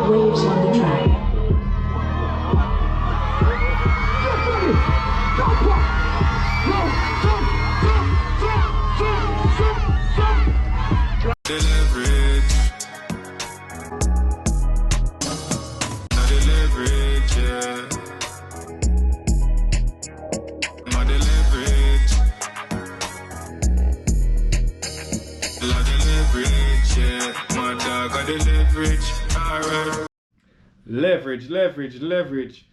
waves on the track. The leverage, not the leverage, yeah. Not the leverage, not the leverage, yeah. My dog got the leverage, alright. Leverage.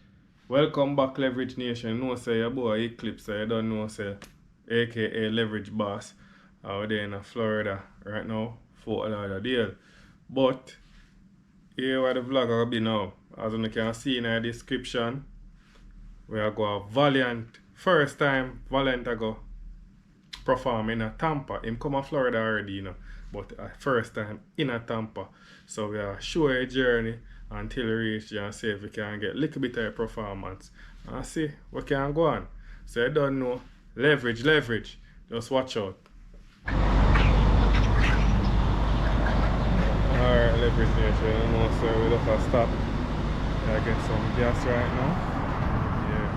Welcome back, Leverage Nation. You know, say your boy Eclips, so you don't know, say, aka Leverage Boss, out there in Florida right now, Fort Lauderdale. But here where the vlog will be now. As you can see in the description, we are going Valiant. First time Valiant I go perform in Tampa. Him come to Florida already, you know, but first time in Tampa. So we are show a journey until we reach there and see if we can get a little bit of a performance and see what can go on. So you don't know, leverage. Just watch out. Alright, leverage nation, you know, so we just have to stop. I get some gas right now. Yeah.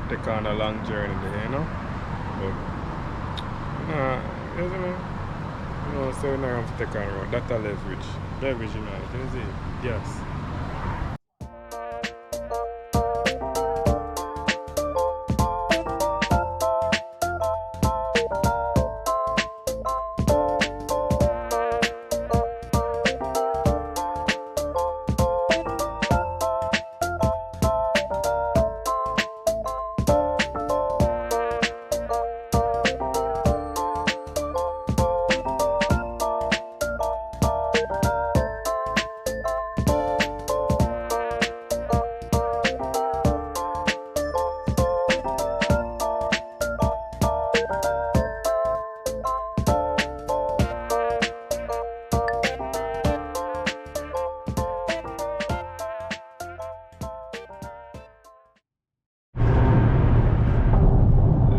Take on a long journey there, you know. But you know, so we're not going to take on the road. That's a leverage. Leverage, you know, you can see. Yes.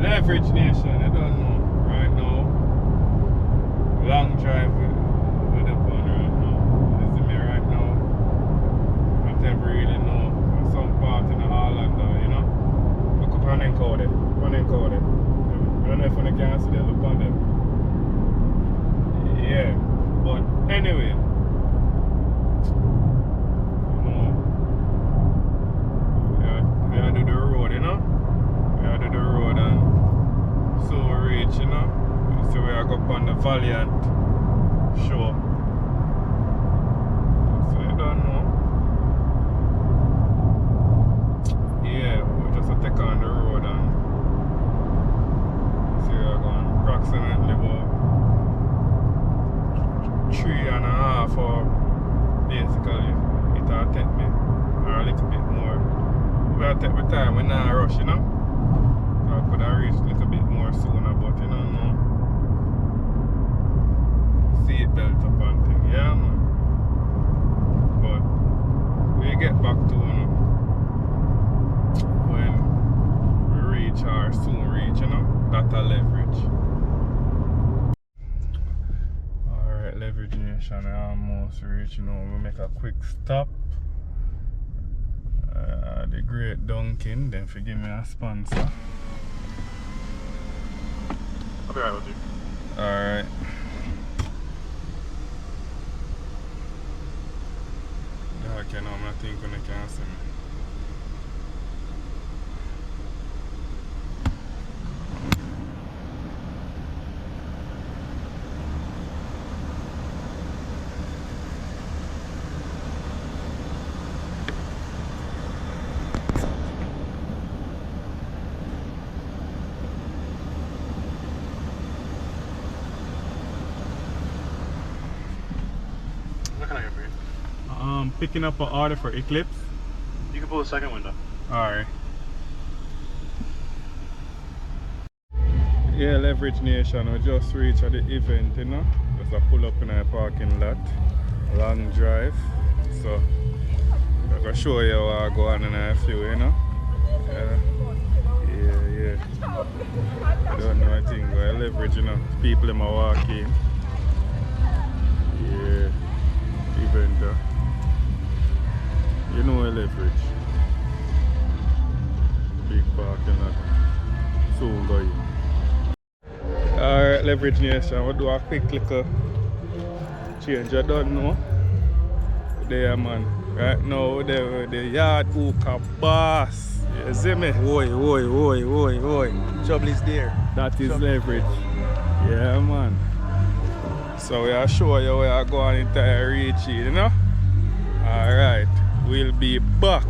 Leverage Nation, I don't know right now. Long drive with the phone right now. You see me right now. I never really know some part in the Holland, you know. Look up on encoded. I don't know if I can see them, look on them. Yeah, but anyway. You know, we are do the road, you know. We are do the road and so reach, you know. So we are up on the Valiant show. So you don't know. Yeah, we just take on the road and so we are going approximately about 3.5 hours basically. It'll take me or a little bit more. We'll take the time, we're not rush, you know. I could have reached a little bit more sooner, but you don't know. Seat belt up and thing, yeah man. But we get back to, you know, when we reach or soon reach, you know, that's a leverage. Alright, Leverage Nation, I almost reach, you know, we make a quick stop. The Great Dunkin', then forgive me a sponsor. I'll be right with you. Alright. Okay, now I'm not thinking they can see me. What can I get for you? Picking up an order for Eclips. You can pull the second window. Alright. Yeah, Leverage Nation, we just reached the event, you know. Just a pull up in our parking lot. Long drive. So, I'm going to show you what I go on in a few, you know. Yeah. I don't know, I think we're leverage, you know. People in my walk in. Yeah. Event. You know a leverage. Big parking lot. Soon go in. Alright, leverage nation. We'll do a quick little change. I don't know. There man. Right now the yard hooker boss. You see me? Oi. Trouble is there. That is leverage. Yeah man. So we are show you where I go on entire reach, you know? Alright, we'll be back.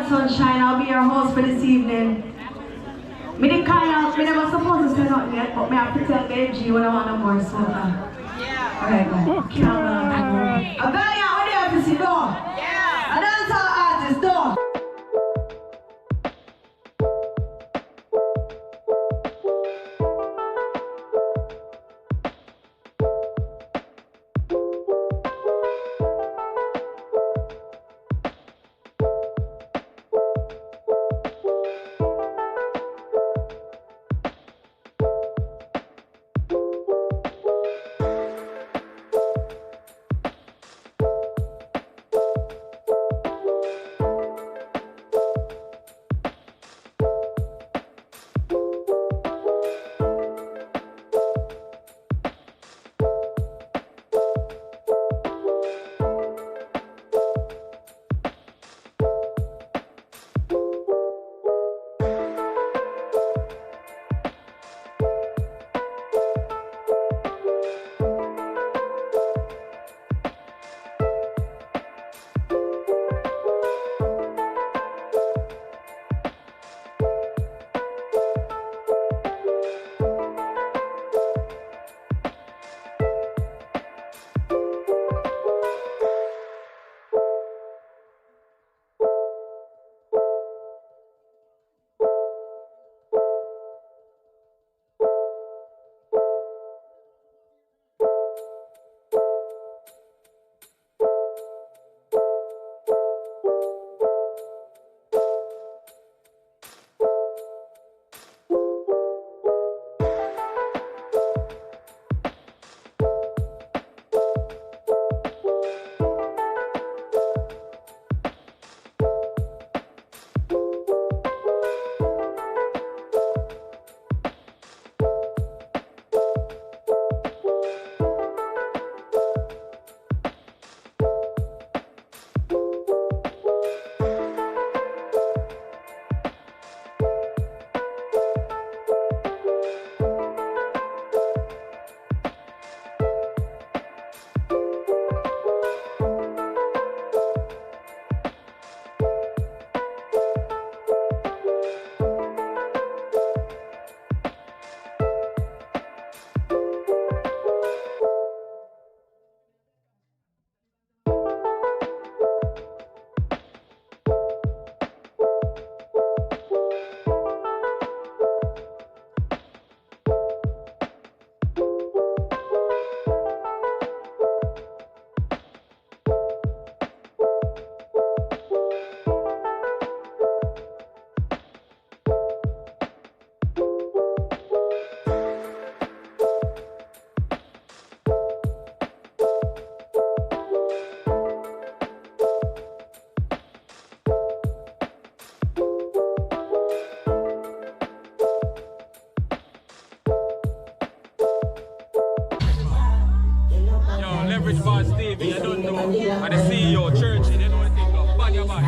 Sunshine. I'll be your host for this evening. Me never supposed to say nothing yet, but me have to tell Benji when I want no more smoke. Alright, man. A Valiant, what do you have to see, door? Yeah. A dancehall artist, door. Leverage boss Stevie, I don't know. And the CEO, Church, you know what I think of. Bad your body.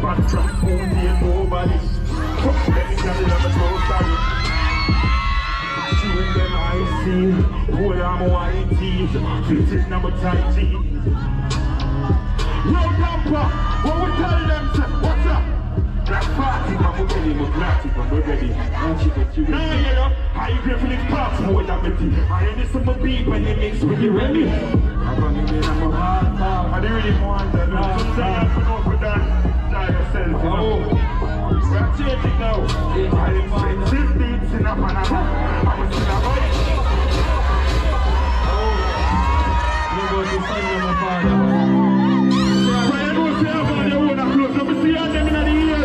fat from spoon to nobody. Fuck them, can't let me go sorry. Chewing them icy, pull on my white teeth, fitting on my tight jeans. Yo, Tampa, what we tell them, sir? What's up? Black party, I'm ready, I'm ready, I'm ready. Nah, you know, I agree for this parts more than me. I ain't some beat when you mix with the ready. I'm running in, I'm a hard part. I don't really want that. Sometimes I put up with that. Try yourself, you know. We're changing now. I ain't saying beats in a Panama. I'm still a boy. Nobody find them a father. When you go say about your own clothes, let me see them in the ear.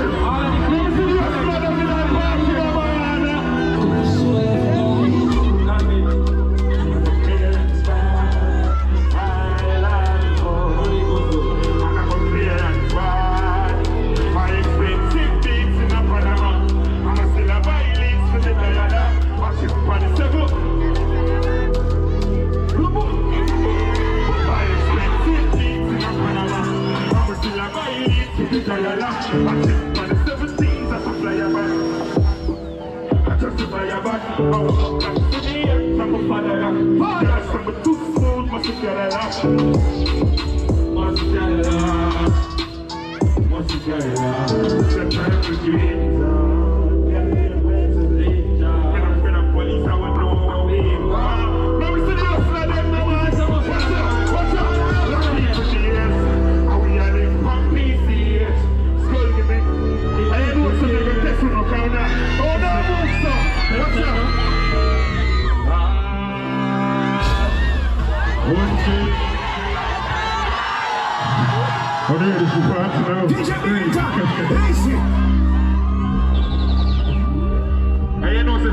Let me see you smell them in that party, man.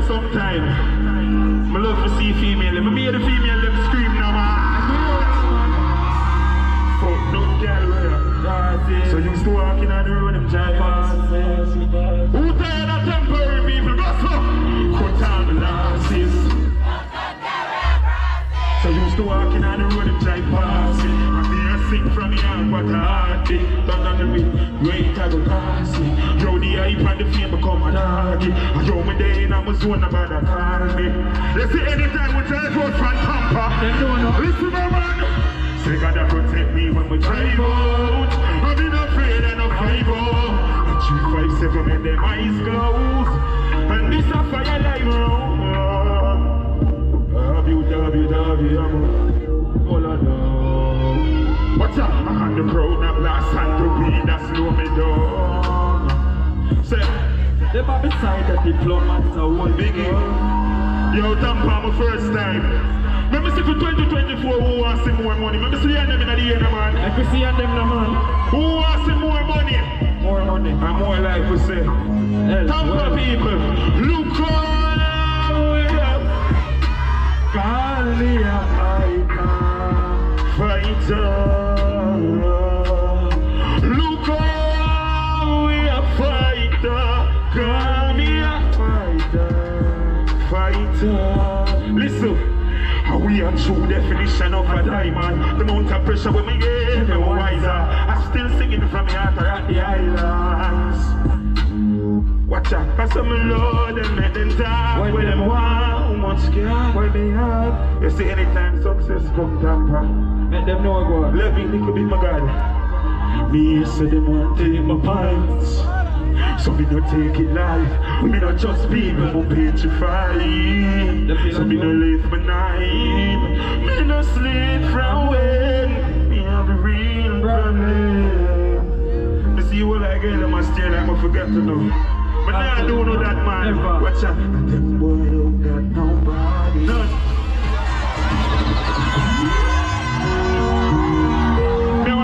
Sometimes I love to see female. Let me hear the female them scream now, man. Fuck no girl, so you still walking on the road, them giants. Who tired of temporary people? Go so. Cut on the losses. So you still walking on the road, them giants. Sing from the heart, what a heart thing. Turn on the wind, great I go past me. Yo, the hype and the fame become a target. And yo, me day in Amazon about to call me. You see, anytime we drive out from Tampa, listen, man. Say God to protect me when we drive out. I'm not afraid of no 5-0. And 357 and them eyes closed. And this a fire live round. WWW, all I know. What's up? I'm the crowd, not last and to be that slow me down. Say, they by beside the diplomat, so one biggie. Yo, Tampa, my first time. Let me see for 2024 who wants some more money. Let me see them in the end, man. I can see them, man. Who wants some more money? More money. And more life, we say. Tampa people, look all we have. Call me a fighter. Look how we a fighter. Call me a fighter. Listen, how we a true definition of a diamond. The amount of pressure when we get, me wiser. I'm still singing from the heart at the islands. Watch out, cause I'm Lord and let them talk. Where them want, much care, where they have. You see, anytime success come Tampa, let them know God. Living, it could be my God. Me say them want to take my pints. So me not take it live. Me not just people who petrified. So me not live my night. Me not sleep from when me have a real problem. Me see you all again, I must stay like I forget to know. But now I don't know that man. Watch out. And them boy don't got nobody. None.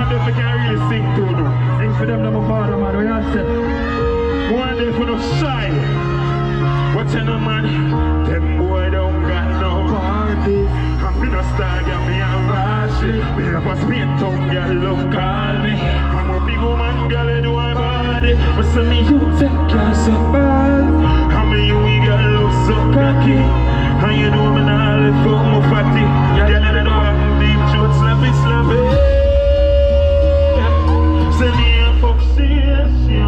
If I can really sing to them. Sing for them, my father, man. We are set. One day for no shy. What's in a man? Them boy don't got no party. I'm in a star, get me a rush. Me have a spin tongue, girl, love call me. I'm a big woman, girl, I do my body. But some me you take care so bad. How me you, girl, love so cocky. And you know me now, live for my fatty. Yeah, I don't know deep truth, slappy. Say me a fuck serious, yeah.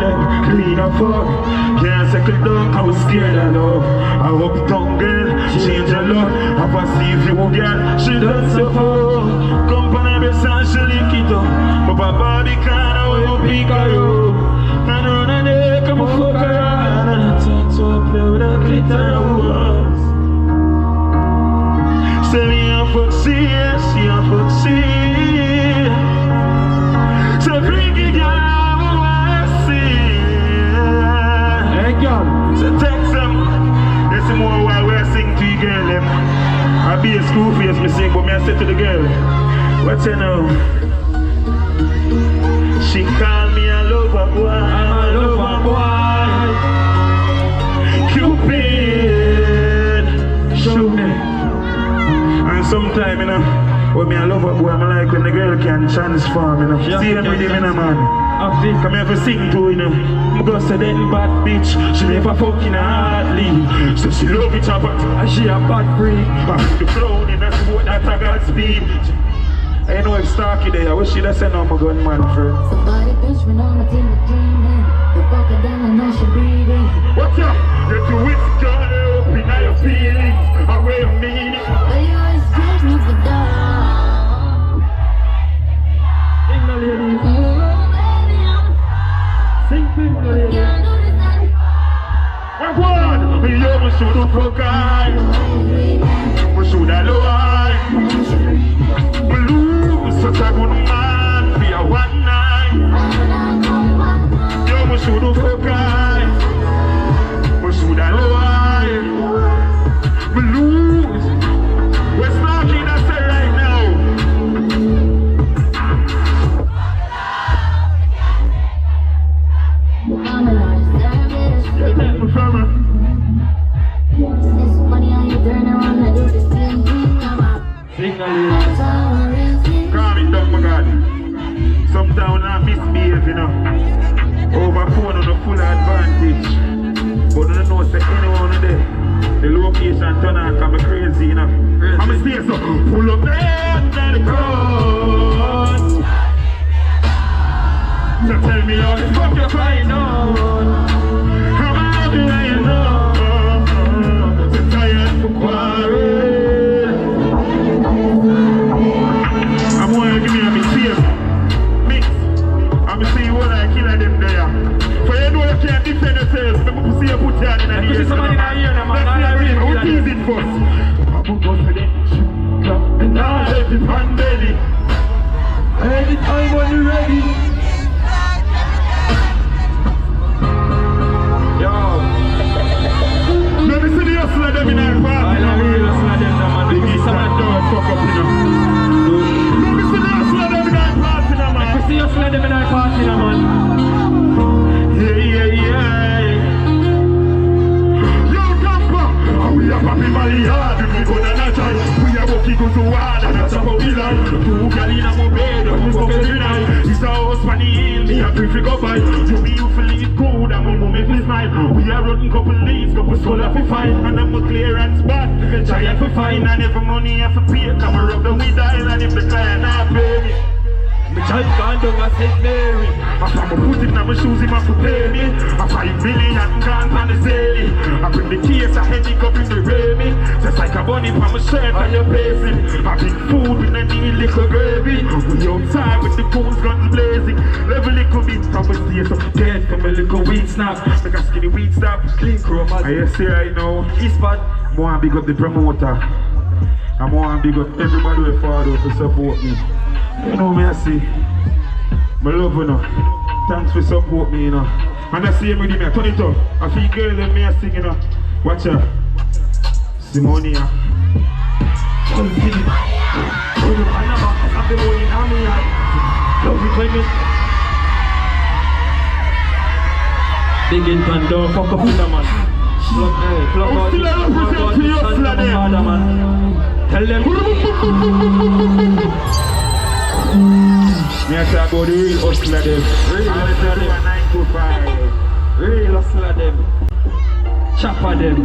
them clean up fuck. Can't second down, I was scared of love. I hope tongue girl, change her love. Have a see if you girl, she done so far. Come on every song, she lick it up. But Bobby can't, I will pick her up. And run a day, come on fuck around. And I turn to a play with a glitter was. Say me a fuck serious, she a fuck serious. So bring it down, I wanna see. Hey girl, so text them. There's some more while we're singing to you girl them. I be a school face, me sing, but me I say to the girl, what's her now? She call me a lover boy, I'm a lover boy. Cupid, show me. And sometime, you know, when me a lover boy, I'm like when the girl can transform, you know. See every day, man. I think I'm ever sing to, you know. I'm gonna say that bad bitch, she never fucking hardly. So she love each other, and she a bad freak. The clown in a sport that I got speed. I know if Starky there, I wish she'd have sent on my gun, man, friend. Somebody pinch me on my team is dreaming. The fucker down and now she breathing. What's up? Get your whiskey down up in your feelings. I wear a meaning. But you always take me for down. Sing the lady. Baby, I'm Sing the lady. can't do this and My God, me love me should have fuck eye. Me should have low eye. Me lose such a good man for your one night. Yo, me should have fuck eye. Me should have low eye. Me lose. We're starting to say right now. I'm an artist, I'm a Yeah, take me from her. It's funny how you turn around and do the same thing. I'm a Sing the lady. that's all a real thing. Calm it down, my God. Sometimes I misbehave, you know. Over phone on the full advantage. But I don't know say anyone there. The location turn on come crazy, you know. I'm a stay so pull up there under the coat. So tell me how the fuck you find out. How happy are you know? So tired for quarrel. I'm gonna give me a mistake. Mix. I'm gonna see what I kill them there. For you know you can't defend yourself. I'm gonna see you put your hand in the ear. That's it. I will tease it first. I'm gonna go for the shoot. And now I have it on belly. Anytime when you're ready. Yo. Let me see the hustler them in our party. I love the hustler them, man. They get some door fuck up, you know. Let me see the hustler them in our party, man. Let me see the hustler them in our party, man. Yeah. Yo, Tampa. We are Papi Valiant. We go to Natal. We are walking to hard and that's how we like. Two gal in a bed, we fuck every night. It's a house for the hill, me a free go by. You be you feel it good and we move it smile. We are running couple leads, couple solar for fight. And I'm a clearance spot, the giant for fine. And if money have to pay, come around the we dial. And if the client not pay me, my child gone down a St. Mary. After I put it in my shoes, he must pay me. A 5 million gone on the sailing. I bring the case, I headache up in the rainy. Just like a bunny from my shirt and your facing. I bring food with a neat little gravy. We outside with the goons guns blazing. Level little bit from the stage, so get from a little weed snap. Like a skinny weed stop, clean chrome. I see right now, East Pad. I want to big up the promoter. I want to big up everybody who follow to support me. You know me, I see. I love you know. Thanks for support me, you know. And I see him with me, I turn it up. I feel girl and me, I sing, you know. Watch her. Simonia. Hold it. Hold it. I never have the money on me. Love it when me. Big in pan, don't fuck up with the man. Plug out this. I represent to you, man. Tell them. Me I talk about the real hustler them. Real hustler them. 9 to 5. Real hustler them. Chopper them.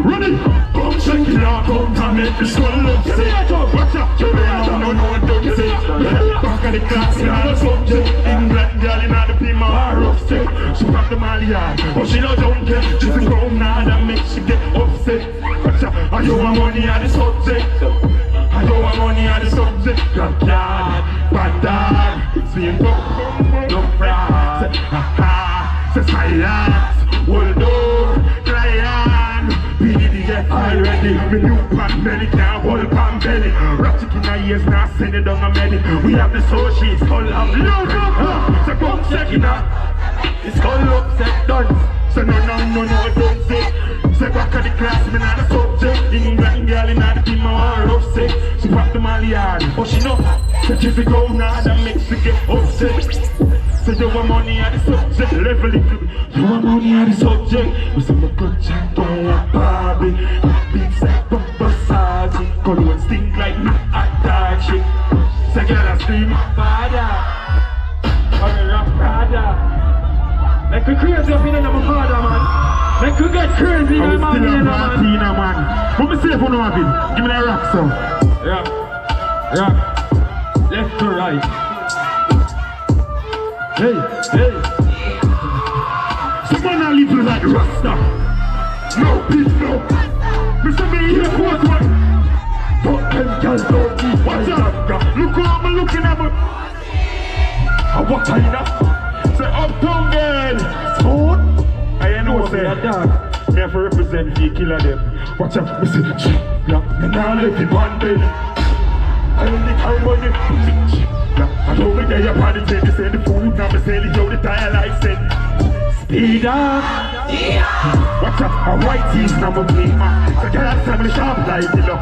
Run it! Come check it out, come to make the skull look sick. Watch out, you don't know what to say. Back of the class, in all the subject. England girl in all the pima, rough stick. yard. But she no junkie. She's a grown now that makes she get upset. I don't want money at the subject. I don't want money at the subject. God, bad dog. See him no fraud. Say silence. Hold on. Client. PDF already. Me new pan belly can't hold pan belly. Ratchet in her ears now send it down a belly. We have the soul she's full of love. So come check it out. It's all upset done. So no, don't say. Say back at the class, me not a subject. In England, girl, in the team, I want rough sick. She pop the Mali hard, but she know that if you go now, that makes her get upset. So you want money at the subject, level it. You want money at the subject. We say my good chat, don't want Barbie. Big sack, bumper sergeant. Cologne stink like me at dog shit. Say girl, I scream, father. I'm a rock father. Make me crazy up in the number father, man. Make you get crazy in the man. What me say for no having? Give me that rock, so. Rock. Left to right. Hey. Someone I live like Rasta. No beef, no. Mr. Me here, what? Fuck them girls, don't beef. Watch out. Look how I'm looking at me. What are you now? Say uptown girl. Smooth. I know say me have to represent the killer them. Watch out, me say me nah let it one day. I only carry money. I told me they a party say they send the food. Now me say they the tire like said. Speed up. Watch out, a white teeth now me play man. So girl I say me sharp like you know.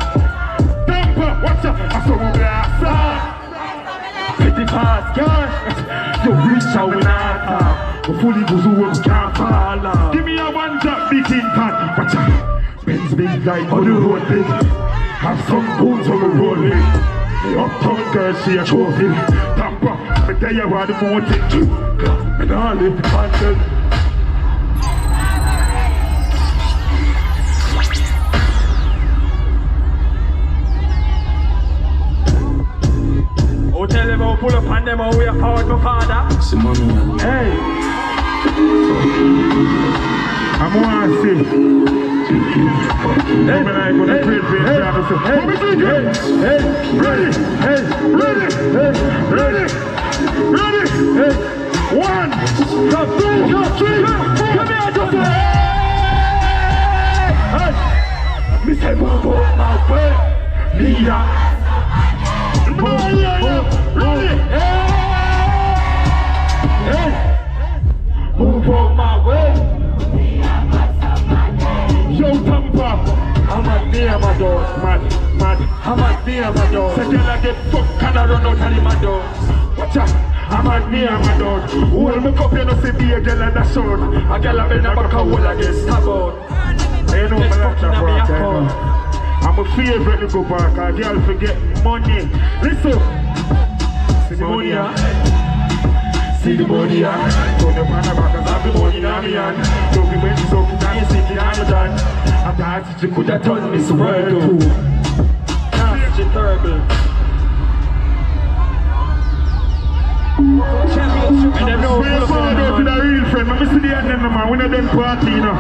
Tampa, watch out, I saw me glass. Pretty fast, girl. You reach out when I talk. Fully goes over, can't fall. Give me a one drop, big in pan. Watch out, Benz big like on the road big. Have some bones on the road big. The uptown girl, she a trophy. Tampa, me tell you what the mountain do. Me nah live the handle. Oh, tell them I'll pull up on them, how we are called my father. Hey. I'm going to see. Hey, man, I'm going to create for you. Ready. 1, 2, 3. Come here, just hey. Me say, move up my way. Leader. Ready. Hey. Move on my way. Yo, Tampa. I'm a near my door. Mad. I'm a near my door. Say, girl, I get fucked, can I run out of my door? Watch out. I'm a near my door. Hold me cup, you know, see me a girl and a sword. A girl a bend a back a hole against stab out. You know, me like that rock, I know. I'm a favorite to go back. A girl forget money. Listen. See the money, see the money, so the man about to have the money in my hand. So we went to soak it down, sink it on the done. I thought you could have done this world too. That's terrible. And then no, when you follow out to the real friend, I see the end of the man, when I done party, you know.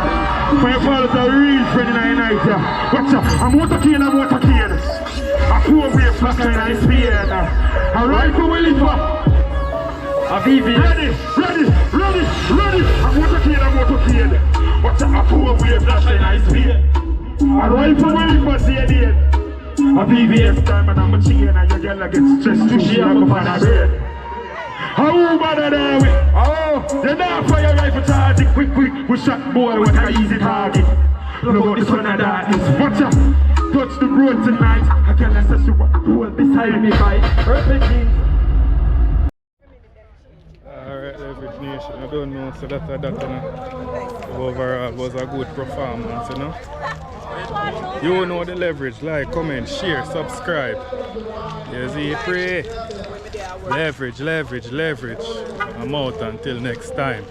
When you follow the real friend in the night, yeah. Watch out, I'm motorcade. I pour away flash in the spear, I ride for Willie for. Ready. I'm motorcade. Watch out, I pour away flash in the spear. I ride for Willie for CDN. A VVS time and I'm a chain and your girl get stressed to she up on her bed. How bad are we? Oh, they're not fire rifle charge it quick. We shot boy with an easy target. Look out this one of darkness. Watch out, touch the road tonight. I can't assess you what road beside me by perfect means. Alright, Leverage Nation, I don't know, so overall was a good performance, you know. You know the leverage, like, comment, share, subscribe. You see, pray. Leverage. I'm out until next time.